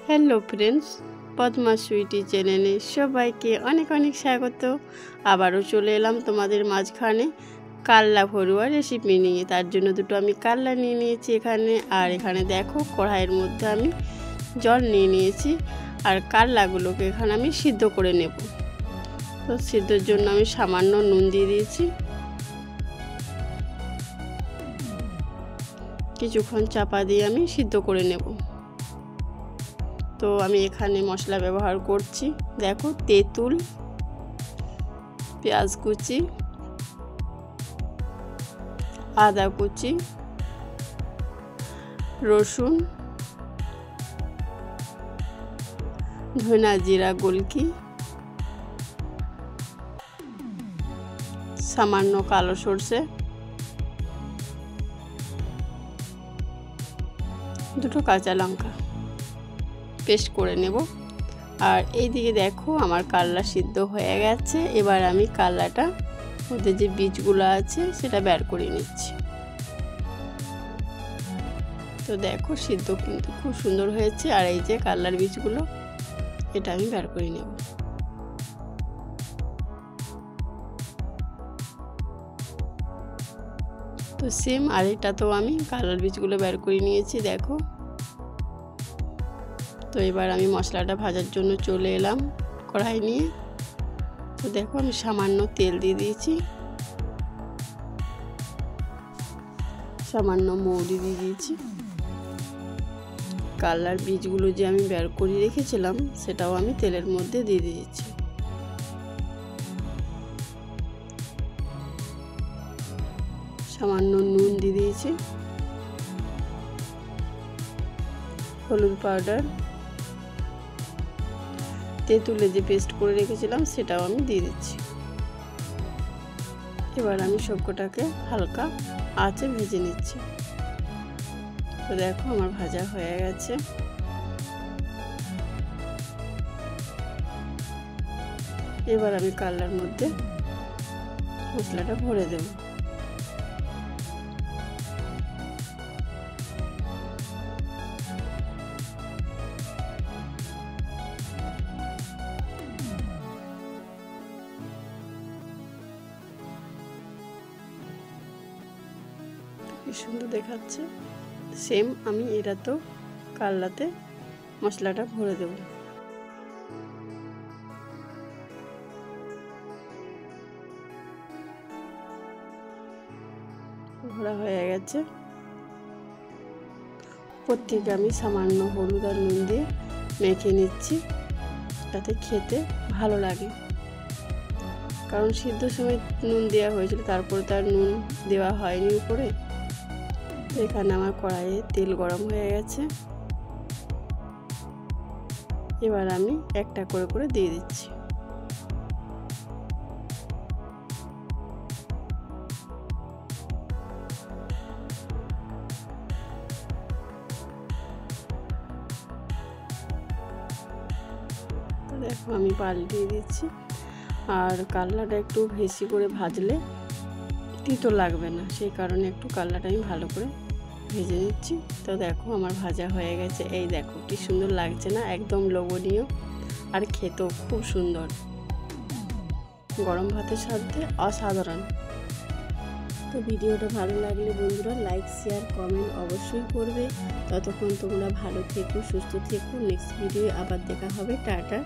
Hello friends, Padma Sweety চ্যানেলে সবাইকে অনেক অনেক স্বাগত। আবারও চলে এলাম তোমাদের মাঝখানে কাল্লা ভরুয়া রেসিপি নিয়ে। তার জন্য দুটো আমি কাল্লা নিয়ে নিয়েছি এখানে, আর এখানে দেখো কড়াইয়ের মধ্যে আমি জল নিয়ে নিয়েছি, আর কাল্লাগুলোকে এখানে আমি সিদ্ধ করে নেব। তো সিদ্ধর জন্য আমি সামান্য নুন দিয়ে দিয়েছি, কিছুক্ষণ চাপা দিয়ে আমি সিদ্ধ করে নেব। তো আমি এখানে মশলা ব্যবহার করছি, দেখো তেঁতুল, পেঁয়াজ কুচি, আদা কুচি, রসুন, ধনা জিরা গোলকি, সামান্য কালো সরষে, দুটো কাঁচা লঙ্কা পেস্ট করে নেব। আর এইদিকে দেখো আমার কাল্লা সিদ্ধ হয়ে গেছে। এবার আমি কাল্লাটা মধ্যে যে বীজগুলো আছে সেটা বের করে নিচ্ছি। তো দেখো সিদ্ধ কিন্তু খুব সুন্দর হয়েছে। আর এই যে কাল্লার বীজগুলো, এটা আমি বের করে নেব। তো সেম আরেকটা তো আমি কাল্লার বীজগুলো বের করে নিয়েছি, দেখো। তো এবার আমি মশলাটা ভাজার জন্য চলে এলাম কড়াই নিয়ে। তো দেখো আমি সামান্য তেল দিয়ে দিয়েছি, সামান্য মৌরি দিয়ে দিয়েছি। কাল্লার বীজগুলো যে আমি বের করে রেখেছিলাম সেটাও আমি তেলের মধ্যে দিয়ে দিয়েছি। সামান্য নুন দিয়ে দিয়েছি, হলুদ পাউডার, তেঁতুলে যে পেস্ট করে রেখেছিলাম সেটাও আমি দিয়ে দিচ্ছি। এবার আমি সবকটাকে হালকা আঁচে ভেজে নিচ্ছি। তো দেখো আমার ভাজা হয়ে গেছে। এবার আমি কাল্লার মধ্যে মশলাটা ভরে দেব। কি সুন্দর দেখাচ্ছে। সেম আমি এটা তো কাল্লাতে মশলাটা ভরে দেব। ভরা হয়ে গেছে। প্রত্যেকে আমি সামান্য হলুদ আর নুন দিয়ে মেখে নিচ্ছি, যাতে খেতে ভালো লাগে। কারণ সিদ্ধ সময় নুন দেওয়া হয়েছিল, তারপরে তার নুন দেওয়া হয়নি উপরে। এখানে আমার কড়াইয়ে তেল গরম হয়ে গেছে। এবার আমি একটা করে করে দিয়ে দিচ্ছি। তো দেখো আমি পাল্টিয়ে দিচ্ছি। আর কাল্লাটা একটু বেশি করে ভাজলে তিতো লাগবে না, সেই কারণে একটু কাল্লাটা আমি ভালো করে ভেজে নিচ্ছি। তো দেখো আমার ভাজা হয়ে গেছে। এই দেখো কি সুন্দর লাগছে না, একদম লোভনীয়, আর খেতেও খুব সুন্দর। গরম ভাতের সাথে অসাধারণ। তো ভিডিওটা ভালো লাগলে বন্ধুরা লাইক, শেয়ার, কমেন্ট অবশ্যই করবে। ততক্ষণ তোমরা ভালো থেকো, সুস্থ থেকো। নেক্সট ভিডিও আবার দেখা হবে। টাটা।